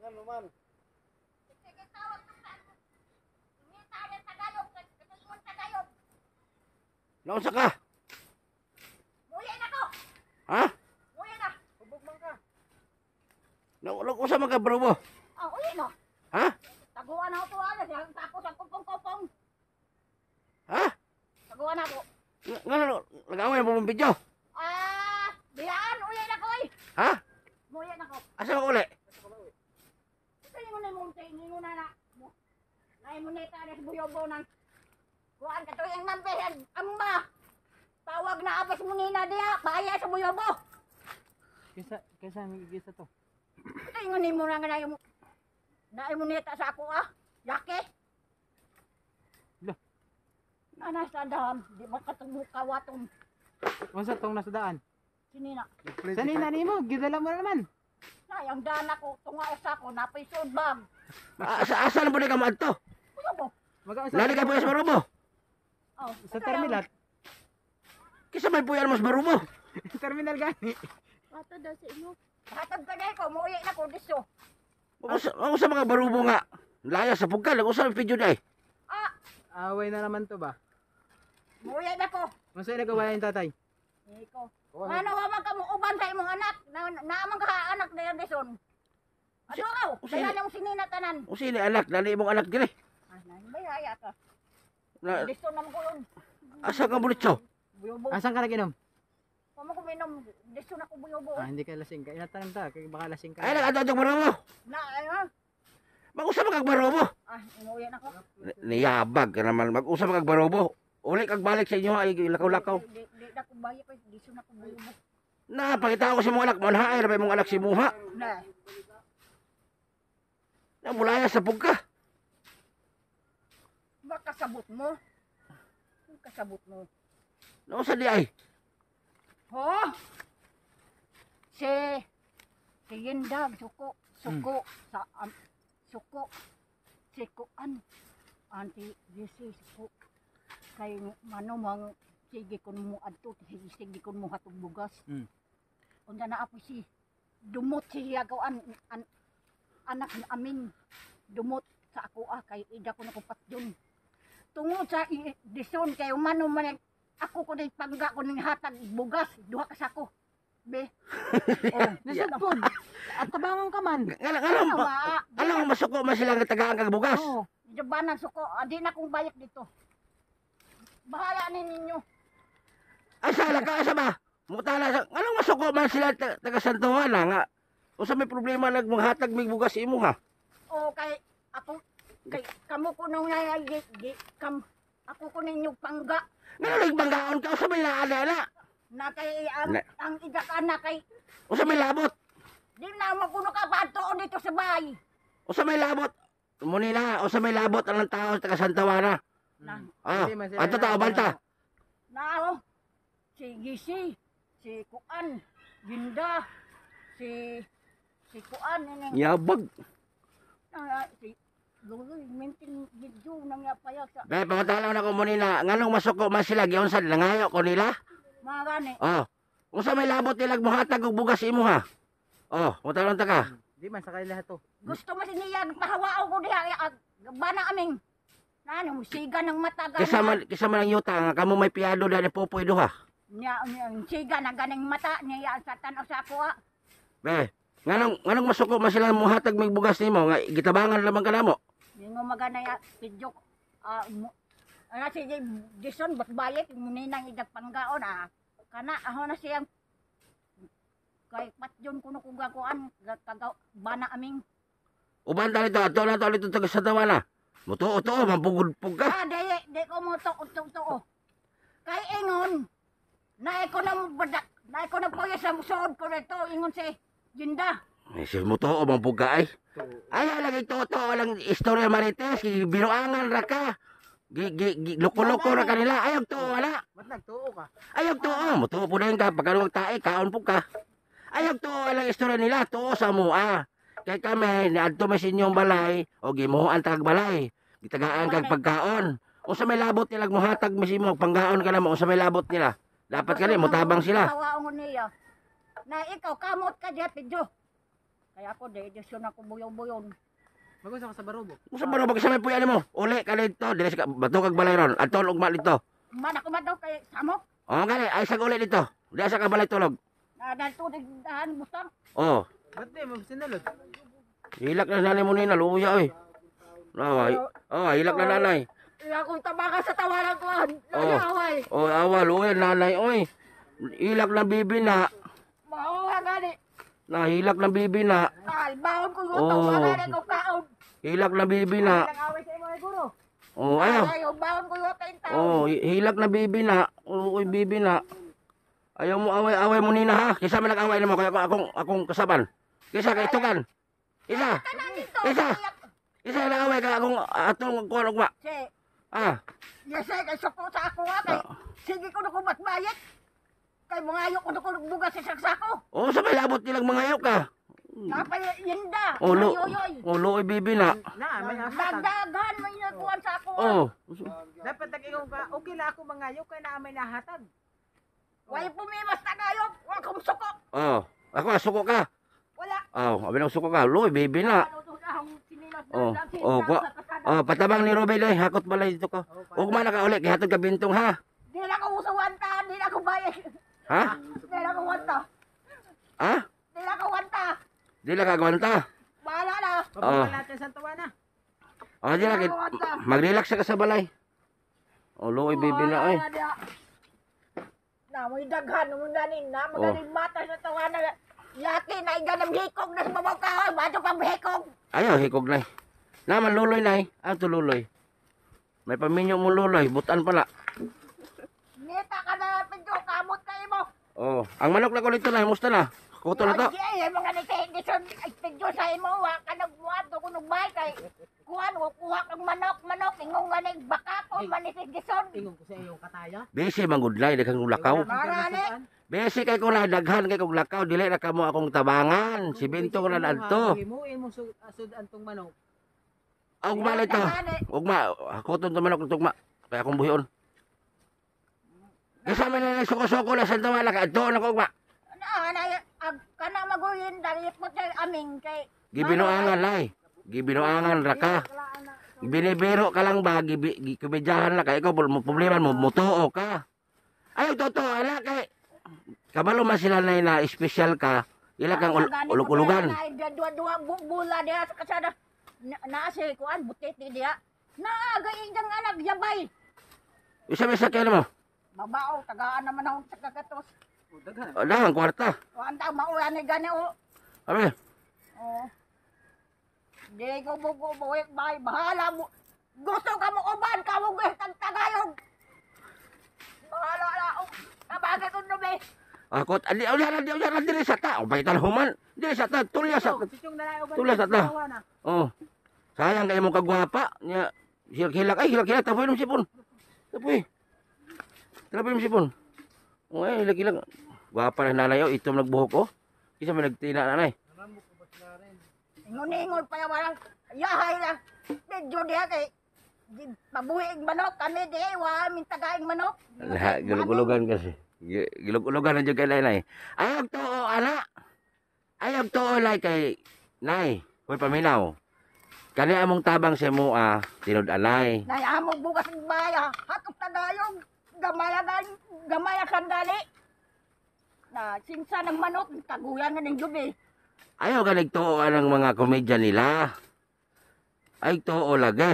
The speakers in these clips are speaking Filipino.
Ano man? Sige, tawag ka sa ano. Hindi tayo Tagalog. Katuingon Tagalog. Naunsa ka? Muya na ko. Ha? Muya na. Hubog man ka. Naunsa man ka bro mo? Oh, uwi no. Ha? Taguan ako to ano. Tapos ang kupong-kupong. Ha? Taguan ako. Nga nag-away mo mong video? Biyaan. Uwi na ko eh. Ha? Muya na ko. Asa ka uli? Ito yung muna mong tayo. Hindi mo na na. Naimunita na sa buyobo ng kuhaan ka to yung mampihan. Amba. Tawag na abas mo nina diya. Paaya sa buyobo. Kaysa gisa to. Ito yung mo na nga naimunita sa ako Yaki. Lah. Nanas sa daham. Di ba katumuka watong Unsa tong nasa daan? sinina. Sanina nimo, gidala mo na naman. Sayang dana ko. Tunga sa ako. Napisod bag. Asa na po ni ka maadto? Buyobo. Lali ka po sa baro mo? Oh, Sa terminal. Kisa may puyan mas baro mo? Terminal gani. Bata daw sa inyo. Hatag ka na ko. Muuwi na ko. Diso. Ako sa mga baro mo nga. Laya sa pugkal. Ako sa video na eh. Away na naman to ba? Muuwi na ko. Unsa nagawa yung tatay? Iko. Ano wa ka mo uban sa imong anak? Naamang ka anak na yan dison. Ano raw? Kaya nang sinina tanan. O sino anak? Lali mong anak dire. Bayaya ka. Na, Dison naman ko yun. asa ka bulitso? Buyobo. Asan ka naginom? Pamo ko minom. Dison ako buyobo. Hindi ka lasing. Kaya natanong ta, kaya baka lasing ka. Ay, nag-ato baro mo. Na, Mag-usap kag baro mo. inuwi na ko. Niyabag ka naman. Mag-usap kag baro mo. Uli kag balik sa inyo ay lakaw-lakaw. Di na ko bayi ko. Dison ako buyobo. Na, pakita ko si mong anak. Manhaay, rabay mong anak si Muha. Na. Na, mulaya sa pugka. Baka sabot mo. Kasabot mo. No, sa di ay. Ho? Si Yindag, suko. Sa, suko. Si Kuan. Auntie, Jesse, suko. Kay manumang sige kun mo adto, sige kun mo hatong bugas. Unda na apo si dumot siya gawan anak ni amin. Dumot sa ako kay ida ko nakupat yun. Tungod sa dison kay umano man ako ko din pangga ko ning hatag bugas duha ka sako. Be. Oh, Nasad pod. At tabangon ka man. Alam mo masuko man sila nga tagaan kag bugas. Oh, jabanan suko, adi na kong bayad dito. Bahala ni ninyo. Asa la ka asa ba? Mutala sa anong masuko man sila taga Santuan nga. Usa may problema nagmanghatag mig bugas imo ha. O kay ako kay kamo ko nung ako ko ninyo pangga Nga nagbanggaon ka usa may laana. na kay Na- ang ida ka na kay Usa may labot. di na makuno ka patuon dito sa bahay. Usa may labot. Muni na, usa may labot ang tao taga Santawana. Na Hindi man sila Ato ta banta. nao si Gisi, si Kuan, Ginda, si Kuan ini Yabag. si Luloy minting video nang yapaya sa Kaya pangutalaw na ko muni na nganong masuko man sila giunsan nangayo ko nila. mga gani. Oh. Unsa may labot nila muhatag og bugas imo ha. Oh, mutalon ta ka. Di man sakay lahat to. Gusto mo niya pahawao ko diha bana aming nano siga ng mata Kisa man ang yuta nga kamo may piado dali popoy duha. niya siga na ganing mata niya sa tanaw sa ako Be, nganong masuko man sila muhatag mig bugas nimo nga gitabangan lamang kanamo. Hindi mo magana ya video ano si Jason batbayet muninang idag panggaon kana aho na siyang kay patyon kuno kung gakuan kagaw bana aming Uban ta nito ato na to dito taga Santawana. Mutuo-tuo mampugod-pug ka. di ko mo to kay ingon na ko na badak na ko na poya sa suod ko nito ingon si Jinda. Ay si mutuo mampug ka ay. Ay lagi totoo lang istorya marites binuangan ra ka. Loko-loko ra kanila ayog tuo wala. Ba't nagtuo ka? Ayog tuo mutuo pud ka pagkalong tae kaon pug ka. Ayog tuo lang istorya nila tuo sa mua. Kay kami niadto may sinyong balay o gimuhan tag balay. Gitagaan kag pagkaon. Unsa may labot nila muhatag misimo panggaon ka na mo unsa may labot nila. Dapat kani mutabang sila. Tawaon niya. Na ikaw kamot ka diha pidyo. Kaya ako, dedisyon ako buyon-buyon. Magusto ka sa barubo. Kung sa barubag sa may puyan mo, uli ka dito, dili sa bato kag balay ron, aton ugma dito. Man ako man daw kay Samok. O gani, ay sa uli dito. Di sa ka balay tulog. Dahil dahan bustang. Oh, Ba't di mo sinulod? hilak na nanay mo nina, luya oy. Naway. Oh, hilak na nanay. Iya akong tabakan sa tawanan ko. Oh. Oh, awa, luya nanay oy. Hilak na bibi na. Mauha gani. Nahilak na bibi na. Albaon ko yung Oh. tawanan ko kaon. Hilak na bibi na. Nag-away sa imo guro. Oh, ayaw. Ayaw, baon ko yung taon. Oh, hilak na bibi na. Uy, bibi na. Ayaw mo away-away mo nina ha. Kisa man nag-away naman kaya akong kasaban. Kisa kay tukan. Isa. Isa. Isa nag-away kaya akong atong kuan ugma. Si, Ah. yes, kay suko sa ako nga kay. Sige ko na ko matbayad. Kay mga ayok ko na ko nagbugas sa saksako. Oh, sabay labot nilang mga ayok ka. Napay yinda. Oh, lo. Ayoyoy. Oh, lo bibi na. Na, may hashtag. Dagdagan may nakuhan sa ako. Oh. Dapat nag-ikaw ka, okay lang ako mangayo, kaya na may nahatag. Way pumimas na kayo. Wala kong suko. Oh. Ako suko ka. Wala. Oh, abi nang suko ka. Lo bibi na. Ano to ang sinilas na Oh. lang, Oh, sinilas kwa. sa kasada. Oh, patabang ni Robel ay hakot balay dito ko. Ugma na ka uli kay hatod ka bintong ha. Di na ko usawanta. Di na ko bayad. Ha? Di na ko wanta. Ha? Di na ko wanta. Di lang kagwanta. Bahala na. Pabuka natin sa tawana. Oh, di lang. Mag-relax ka sa balay. Oh, lo bibi na ay. Na mo daghan mo ganin na Oh. magaling mata sa tawanan. Yati na iganam hikog na sa babaw ka. Bato pang hikog. Ayaw, hikog na. Naman luloy na to luloy. May paminyo mo luloy. Butan pala. Nita ka na pinto kamot kayo mo. Oh, ang manok na ko dito na. Musta na? Kuto na to. Ay, mga nagtihindison. Ay, pinto sa imo. Wa ka nagmuhat. Kung nagbay kay. Kuhan, kuha kang manok. Ingong ganing baka ko. Manitihindison. Tingong ko sa iyong kataya. Bese manggudlay. Daghang lakaw. Marani. Bese kay ko na daghan kay kong lakaw. Dili na kamo akong tabangan. Si Binto ko na adto. Himuin mo sudan tong manok. Ugma na ito. Ugma. Kuton to manok tugma. Kaya akong buhion. Kasama na suko-suko na sa tawa. Adto na ko ugma. Kana maguyin. Dahil mo tayo aming kay. Gibinoangan lay. Gibinoangan ra ka. Binibiro ka lang ba? Kumedyahan na ka. Ikaw mo problema mo. Mutuo ka. Ayaw totoo. Ala kay. Kabalo man sila na special ka. Ila kang ulog-ulugan. Dua-dua bula dia sa kasada. Naasi kuan butit ni dia. Naagay ang anak yabay. Isa-isa kayo mo. Babao tagaan naman ako sa kagatos. Daghan. O, dahang kwarta. Kuan ta maulan ni gani o. Abi. Oh. Di ko bubuhay bay bahala mo. Gusto ka mo uban ka mo tagayog. Bahala na o. Nabagay ko no be. Ako, adi diri sa ta. O, bayitan human. Diri sa ta. Tulya sa ta. Sisyong nalayo ba? Tulas at na. Oh. Sayang kayo mong kagwapa. Nya, hilak-hilak. Ay, hilak-hilak. Tapoy ng sipon. Tapoy. Tapoy ng sipon. Oh, ay, hilak-hilak. Gwapa na nanay. Oh, itom nagbuhok ko. Isa may nagtina nanay. Ingon-ingon pa yung walang yahay na. Medyo diya kay. Pabuhig manok kami di. Wa min tagaing manok. Lahat, gulug-ulugan kasi. Gilug-ulugan na dyan kay nanay. Ayag to, ana. Ayag to, lay kay nay. Hoy, paminaw. Kani among tabang si Mua, tinud-anay. Nayamog bukas ng baya. Hatop tagayog. Gamaya sandali. Na sinsa ng manok. Taguyan nga ng gabi. Ayaw ka nagtuoan ng mga komedya nila. Ay, tuo lagi.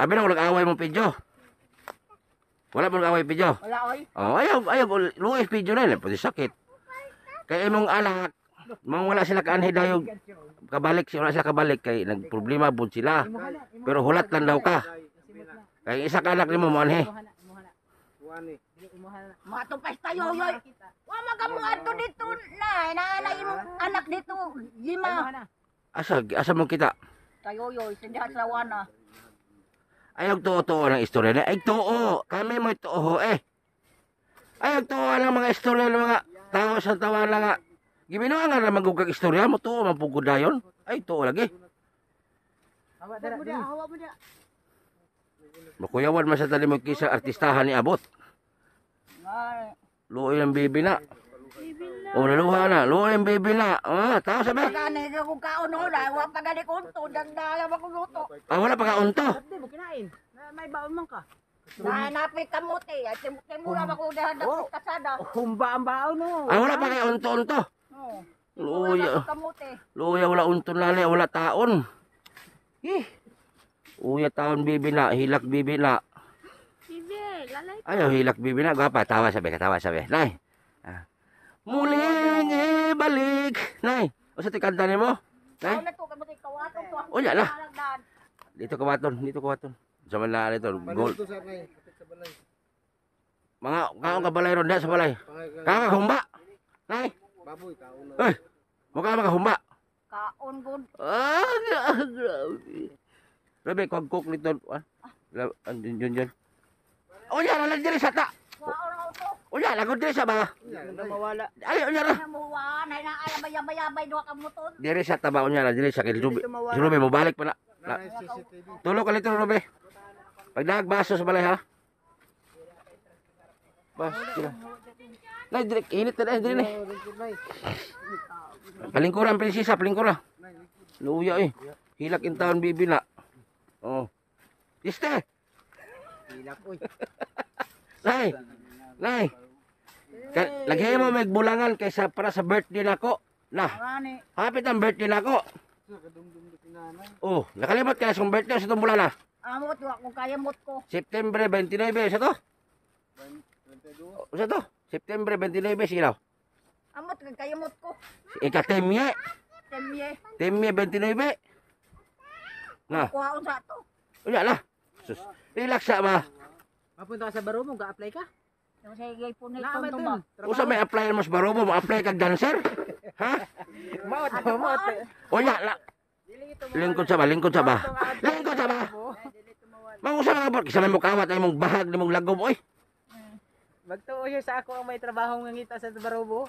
Abi na, nag-away mo, Pidyo. Wala mo nag-away, Pidyo. Wala oy. Oh, ayaw, luwes, Pidyo na, pwede sakit. Kaya imong anak, mang wala sila kaanhe daw kabalik, wala sila kabalik, kay nagproblema po sila. Pero hulat lang daw ka. Kaya isa ka anak ni mo, manhe. Matupes tayo yoy. Wa magamuad to dito na. Nanay mo anak dito. Lima. Asa mo kita? Tayo yoy. Sindihan sa wana. Ayaw tuo ng istorya na. Ay, tuo. Kami mo tuo eh. Ayaw tuo ng mga istorya ng mga tao sa tawa na nga. Giminuan nga na magugag istorya mo. Tuo, mapugod na yun. Ay, tuo lagi. Hawa mo dia. Makuyawan man sa tali mo kisa artistahan ni Abot. Ay. Luoy ang bibi na. Bibi Oh, naluha na. Luha yung baby na. Ah, tao sabi. Gani ko kaon ho na, wa pa gani kunto, dagdagan ako luto. Ah, wala pa kaunto. Hindi mo kinain. May baon man ka. Nahanapin kamote, at timura ako dahan Oh. na kasada. Humba ang baon no. Ah, wala pa kaunto-unto. Oh. Luya. Kamote. Luya, wala unto nanay, wala taon. Eh. Uya taon bibi na, hilak bibi na. Bibi, lalay. Ayaw, hilak bibi na. Gapa, tawa sabi, katawa sabi. Nay. Ah. Muling ibalik. Nay. O sa tikanta ni mo? Nay. Ano to kamote kawaton to. O, yan na. Dito kawaton, dito kawaton. Sa malala ito. Gold. Mga kaong kabalay ron sa balay. Kaong kahumba. Nay. Baboy, kauna. Eh. Mukha makahumba. Kaon gud. Ah, grabe. Grabe, kog-cook nito. Ah, yun. O yan, alam diri sa ta. Waon ako to. O yan, lagod diri sa ba? Hindi mawala. Ay, o yan. Ano mo wa na na ayabay duha ka moton. Diri sa taba, o yan, diri sa kilubi. Dito mawala. Si Ruby, mo balik pa na. Nanay CCTV. Tulog ka nito, Ruby. Pag nagbaso sa balay, ha? Bas, sila. Nay, diri, init na diri ni. Palingkuran, prinsesa, palingkuran. Luya eh. Hilak in taon, bibi na. Oh. Iste! Hilak oy. Nay! Nay! Lagay mo may bulangan kaysa para sa birthday nako. Na, Ngani. hapit ang birthday nako. Oh, nakalimot ka na sa birthday sa itong bulan na. Amot wa ko kaya mot ko. September 29, sa to? Sa to? September 29, sige daw. Amot kaya mot ko. Ika-temye. Temye. Temye 29. Na, Kuhaon sa to. uya na. Sus, relax sa ba? Mapunta ka sa baro mo, ga-apply ka? Yung sige po ni Naamay tonto dun. ba. Usa may apply mo sa baro mo apply kag dancer? Ha? Maot mo, maot. Uya la. Lingkod sa ba? Lingkod sa ba? Lingkod sa ba? Mangusa nga ba? Kisa may mukawat ay mong bahag ni mong lagom, oy. Magtuo siya sa ako ang may trabaho ng ngita sa baro mo.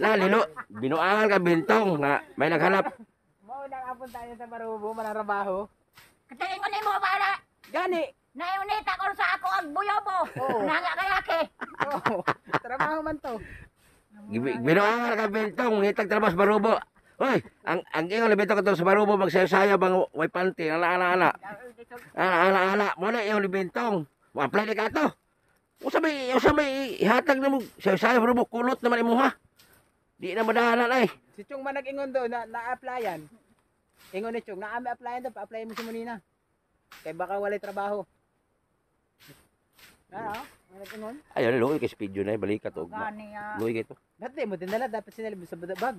Na, lilo. Binuangan ka bintong na may naghanap. Mao nang apon tayo sa baro mo, manarabaho. Katingin ko ni mo para. Gani. Naiunita ko sa ako ang buyo mo. Oo. Nanga kayake. Oh, trabaho man to. Binuangan ka bintong ngitag trabaho sa barubo. Hoy, ang ingon libento ka to sa barubo magsayasaya bang way panty ana. Ana, mo na yung libentong. Mo apply ka to. Usa may ihatag na mo sayasaya barubo kulot naman imuha. Di na madahanan ay. Si Chong man nag-ingon do na-applyan. Ingon ni Chong, naami applyan do, pa-apply mo si Munina. Kay baka walay trabaho. Ah, nag-ingon. Ayun, luoy kay video na balikat og. Gani ya. Luoy kay to. Dati mo dinala dapat sinilib sa bag.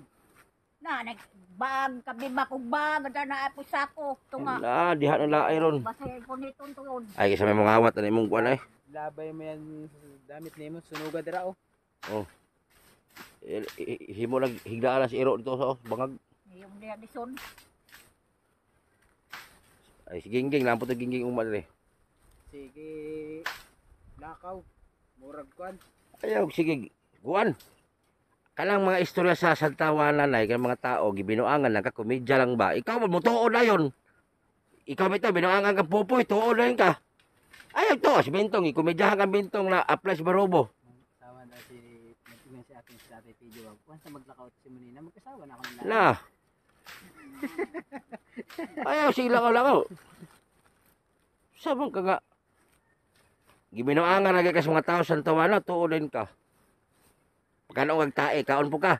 Na nagbag kabi bakog bag na apo sako. Tunga. Na, diha na laay ron. Basay ko ni tunton. Ay, kasi may mga awat na imong kuan ay. Labay mo yan sa damit nimo, sunuga dira oh. Himo lang higdaan na si Iro dito sa bangag. Yung dia dison. Ay, si Gingging, lampot ang Gingging umat rin. Sige. Lakaw. Murag kwan. Ayaw, sige, kuan. Kanang mga istorya sa Santawanan ay, kanang mga tao, gibinuangan, nagkakomedya lang ba? Ikaw mo tuod na yun. Ikaw ito, binuangan kang pupoy, tuod na yun ka. Ayaw to, si Bintong, ikomedyahan kang Bintong na apply sa barobo. Sawa na si nag-ingon si akin sa dati video. Kung sa maglakaw si Munina, magkasawa na ako ng Na. Ayaw, sige lakaw. Sabang ka nga. Gibinuangan lagi ka sa mga tao sa Santawanan, tuod na yun ka. Pagkano kag tae, kaon po ka.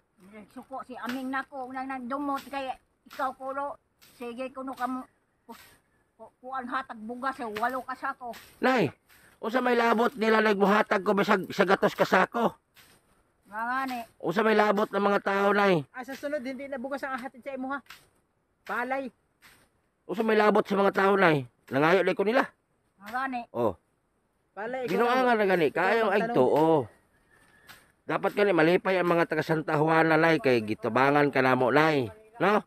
Suko si aming nako nang dumot kay ikaw kulo. Sige kuno kamo. Kuan hatag bugas sa walo ka sako. Nay, usa may labot nila nagbuhatag ko bisag sa gatos kasako. Ngani. Usa may labot ng mga tao, nay. Sa sunod, hindi na bugas ang hatid sa imo ha. Palay. Usa may labot sa mga tao, nay. Nangayo ko nila. Ngani. Oh, Palay. ginuangan na gani. Kayo ay to, oh. Dapat gani malipay ang mga taga Santa Juana, nay, kay gitabangan ka namo, nay. No?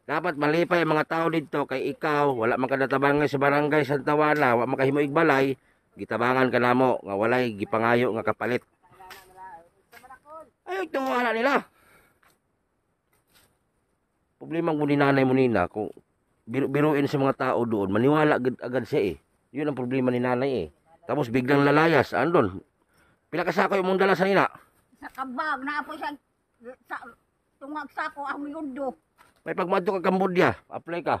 Dapat malipay ang mga tao dito kay ikaw, wala man ka natabangay sa barangay Santa Juana, wala man kahimo igbalay, gitabangan ka namo nga walay gipangayo nga kapalit. Ay, ito wala nila. Problema mo ni nanay mo nina, kung biruin sa mga tao doon, maniwala agad siya eh. Yun ang problema ni nanay eh. Tapos biglang lalayas, andon. Pila ka sako yung mong dala sa nina? sa kabag na po siya sa tungag sako ang yundo. May pagmadto ka Cambodia, apply ka.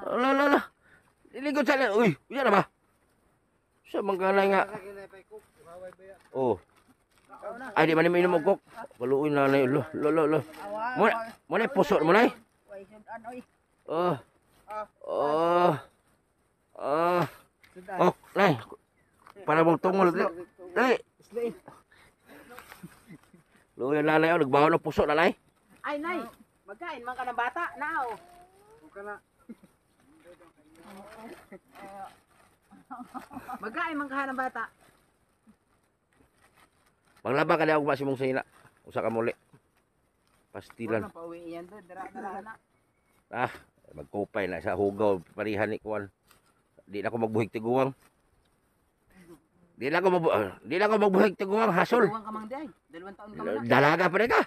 Lala. Iligod sa uy, uya na ba? Sa mangkanay nga. Oh. Ay di man ni minum og kok. Baluoy na nay lo. Mo na puso mo nay. Oh. Oh. Oh. Oh, nay. Para mong tungol. Dali. Luya na nay, nagbaho ng puso na nay. Ay, nay. Magkain man ka ng bata. Now. Buka na. Magkain man ka ng bata. Maglaba ka na ako masimong sina. Usa ka muli. Pastilan. Wala pa uwi yan doon. Dara na. Ah, magkupay na sa hugaw parihan ni kuan. Di na ako magbuhig tiguang. Di na ako magbuhig tiguang hasol. Tuwang ka mang day. 2 taon ka man. Dalaga pa rin ka.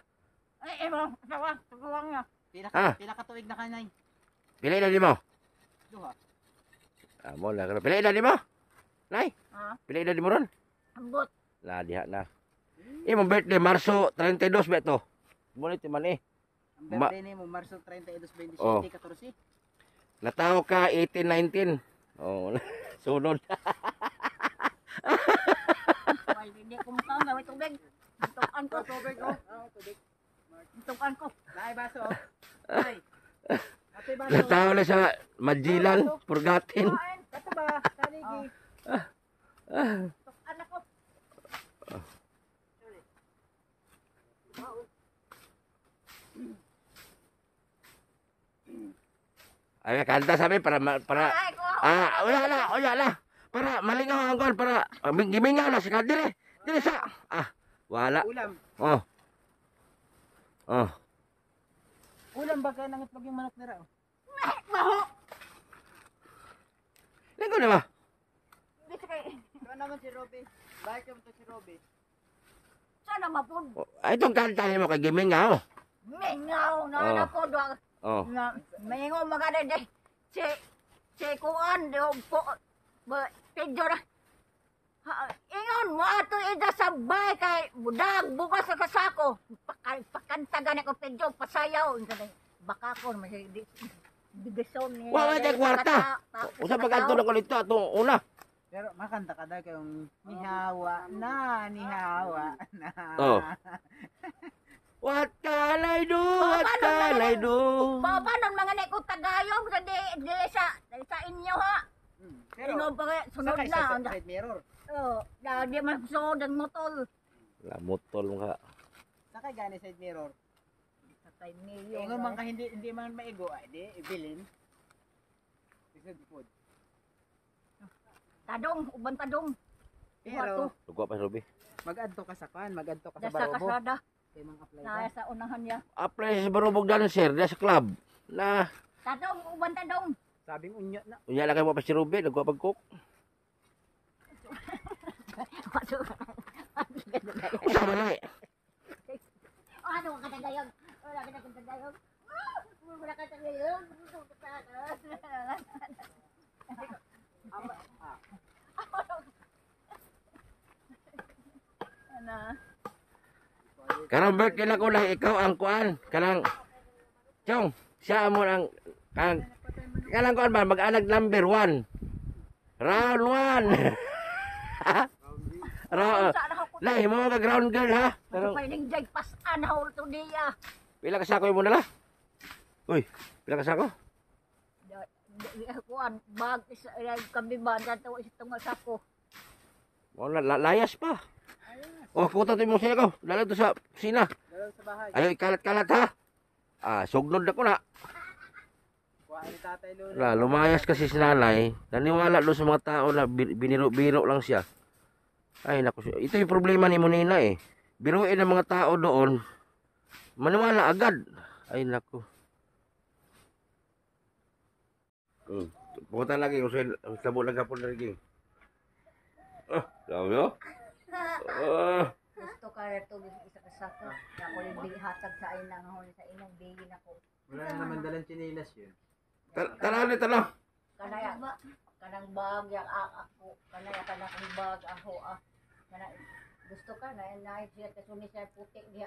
Ay, mo, sawa, tuguang niya. Pila ka tuig na kanay. Pilay na di mo. Duha. Ah, mo na. Pilay na di mo. Nay, Ha? pilay na di mo ron. Ambot. Na, diha na. Imong birthday, Marso 32 ba ito? Ngunit man eh. Ang birthday ni mo, Marso 32, 27, Oh. 14. Nataw ka 18-19. Oh, sunod. Ay, hindi ko mukha nga, may tubig. Tukan ko. Tubig ko. Tubig. Tukan ko. Nay baso. Nay. Ate baso. Nataw na sa Majilan, Purgatin. Kain. Kato ba? Kanigi. Tukan ako. Ay, kanta sa amin para Ay, ko. wala na. Para malingaw ang kon para gimingaw na si Kadire. Dire sa. Wala. Ulam. Oh. Oh. Ulam ba ka nangitlog yung manok nila? Baho. Linggo na ba? Hindi siya kay. Ito naman si Robby. Bakit ka to si Robby? Sana mapun. Ay, itong kanta niyo kay gimingaw. Mingaw na Oh. na po doon. Oh. Na mingaw magana de. Si kuan do po. Pedyo na. Ingon mo ato ida sa bay kay budag bukas sa kasako. Pakantagan ako pedyo pasayaw. Baka ko may division ni. Wala dyan kwarta. Usa pag-adto na ko dito atong una. Pero makanta ka dahil kayong nihawa na. Oh. What can I do? What can I do? Baba nun mga neko tagayong sa di sa inyo ha. Pero, Ingon pa kaya sunod sakay na. sa side mirror. Oh, na di man sunod ang motor. Lamotol mo ka. Sakay gani side mirror. Patay niyo. Ingon man ka hindi man maigo. Ay di, ibilin. Isag food. Tadong, uban tadong. Pero, Lugo pa, Ruby. mag-adto ka sa kan, mag-adto ka sa Dasa barobo. kasada. Kaya mga apply Na ka. sa unahan niya. Apply sa Barubog Dancer, sa club. Na, Tadong, uban tadong. Sabing unyo na. unya lang kayo mo pa si Ruby, nagwa pag-cook. Usa man ay. Ano ka tagayong? Wala ka tagayong. Wala ka tagayong. Ano? Karong birthday na ko lang ikaw ang kuan. Kanang, Chong, siya mo ang, kanang kuan ba, mag-anak number 1. Round 1. Round, lahi mo ka ground girl ha. Pero, Pwedeng jay pasan haul to diya. pila ka sako mo na la? Uy, pila ka sako? Kuan bag kabiban dato itong sako. Oh, layas pa. Oh, puta mo siya ko. Dala to sa kusina. Dalaw sa bahay. Ayaw, kalat-kalat ha. Sugnod na ko na. Kuha ni tatay Lolo. Lumayas kasi si nanay. Naniwala doon sa mga tao na biniro-biro lang siya. Ay, naku. Ito yung problema ni Monina eh. Biruin ng mga tao doon. Maniwala agad. Ay, naku. Pumunta lagi. Sabo lang kapon lagi. Sabi mo? Gusto ka ito isa ka sako. Ako rin hatag sa inang hon sa inong bigin ako. Wala na naman dalang chinilas yun. Tara. Kanaya kanang bag yang ako kanang bag ako kanang gusto ka na siya kasuni siya puti diha.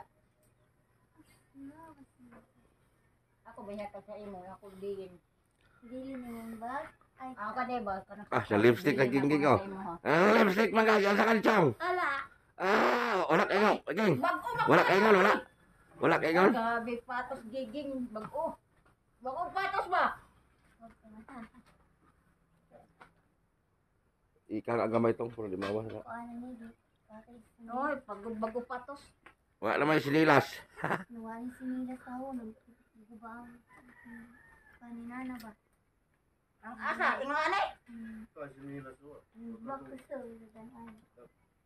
Ako biya ka sa imo ako din. Dili na yung bag. Ay, Ako ka di ba kanang Sa lipstick na gingging oh. Lipstick man ka sa kanchang. ala. Wala kayo. Ging. bag-o Wala kayo wala. Wala kayo. Gabi patos giging bag-o. Bag-o patos ba? Ikaw ang gamay tong pero di mawas. Kung ano ni di. Bakit Oy, bag-o patos. Wala naman sinilas. nuwali sinila sa ako. Nagubang. Kanina na ba? Ang asa, ingon anay? Ito, sinila suwa. Bag ko sa ulan.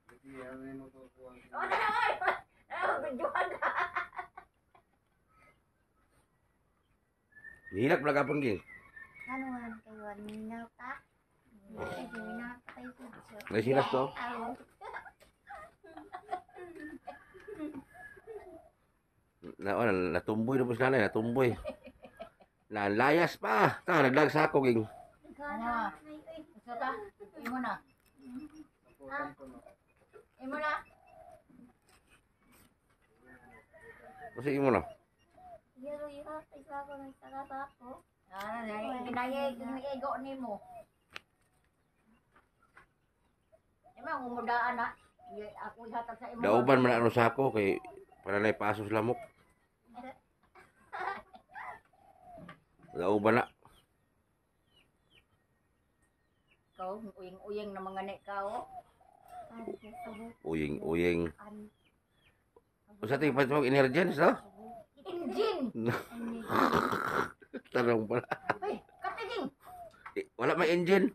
Hindi, ano yung matutuwa. O na oy. Bidyuhan ka. Hilak pala kapang ging. Ano man kayo? Minaw ka? Sige, minaw ka kayo. May sinas to. Ako. Natumboy na po si nanay. Natumboy. Nalayas pa. Naglag sa ako ging. Ano? Gusto ka? Imo na. Naputan ko na. Imo na. Kasi mo na. Yaro yun. Isa ako ng sarap ako. Kinaigo ni mo. Imo umudaan na. Ako ihatag sa imo. Dauban man ano sa ako kay para na ipaso sa lamok. Dauban na. Ikaw, uyeng-uyeng na mga ikaw. Ano siya sa bukan. Uying. Usa ting patawag emergency no? Engine! Tanong pala. Uy, katiging! Wala may engine.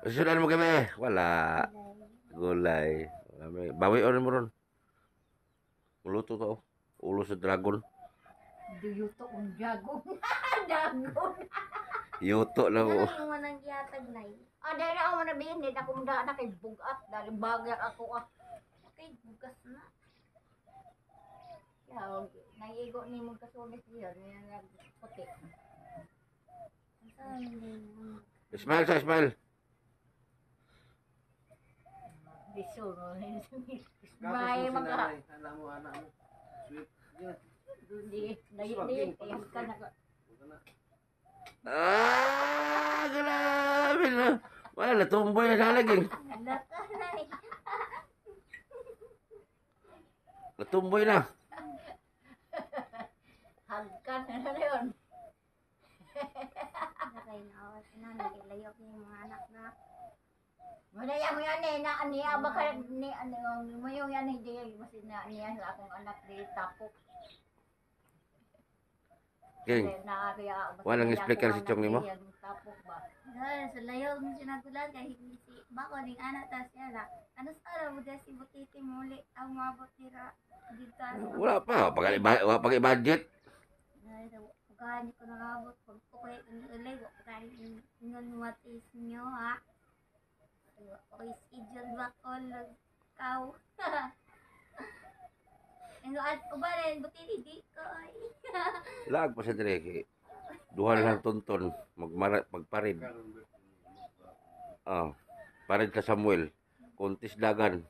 Susunan mo kami. Wala. Gulay. Wala may. Bawi on mo ron. Muluto to. Ulo sa dragon. Duyuto ang jagon. Jagon! Yuto na mo. Ano yung manang giyatag na yun? Dahil na ako manabihin, hindi akong daan na kay bugat. Dahil bagay ako Okay, bukas na. Naiigo ni mong kasulit yun. Yan puti. Saan din? Smile sa smile. Biso, no? Kapos May mo si mga... nanay. Anak mo. Sweet. Yan. Di, kaya ka na... Huwag ka na. Grabe na. Wala, natumboy na sa laging. Laka na eh. Natumboy na. Hagkan na yun. Nakay na awas na. Nagilayo ko yung mga anak na. Manaya mo yan eh, na niya baka ni mo yung yan hindi mas na niya sa akong anak di tapok. King, Na kaya walang explicar si Chong nimo? Tapok ba? Dahil sa layo mo sinagulan kahit hindi si bako ning anak ta siya la. Ano sa araw mo dahil si Butiti muli ang mabot nila dito. wala pa. Pag budget. Dahil sa pagkain ko nakabot pag pukulit ang ulay wak pagkain ingon matis nyo ha. Okay, schedule back all kaw. Ano at ko ba rin Butiti di ko ay. Lag pa sa dire kay duha lang tonton magparid. Parid ka Samuel. Kontis Dagan.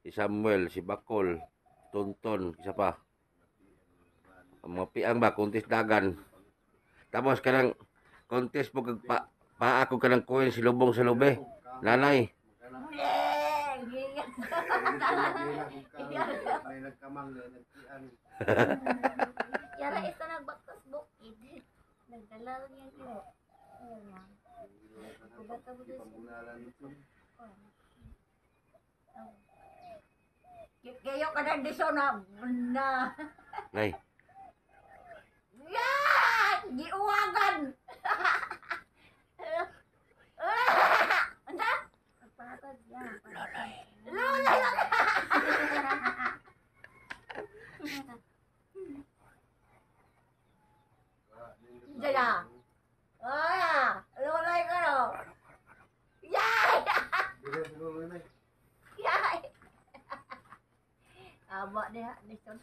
Si Samuel, si Bakol, Tonton, isa pa. Ang mga piang ba, Kontis Dagan. Tapos kanang kontis po paako kanang coin si Lubong sa Lube. Nanay. May nagkamang na nagkian. Yara ito nagbaktas bukid. Nagdala niya ko. Ayun na. Kubata mo doon siya. Pagbunalan nito. Kayo ka na diso na. Nay. Yan! Giuwagan! Anda? Pagpatag yan. Lola! Dala. Lola ka no. Yay! Dire siguro na. Yay! Aba dia, dison.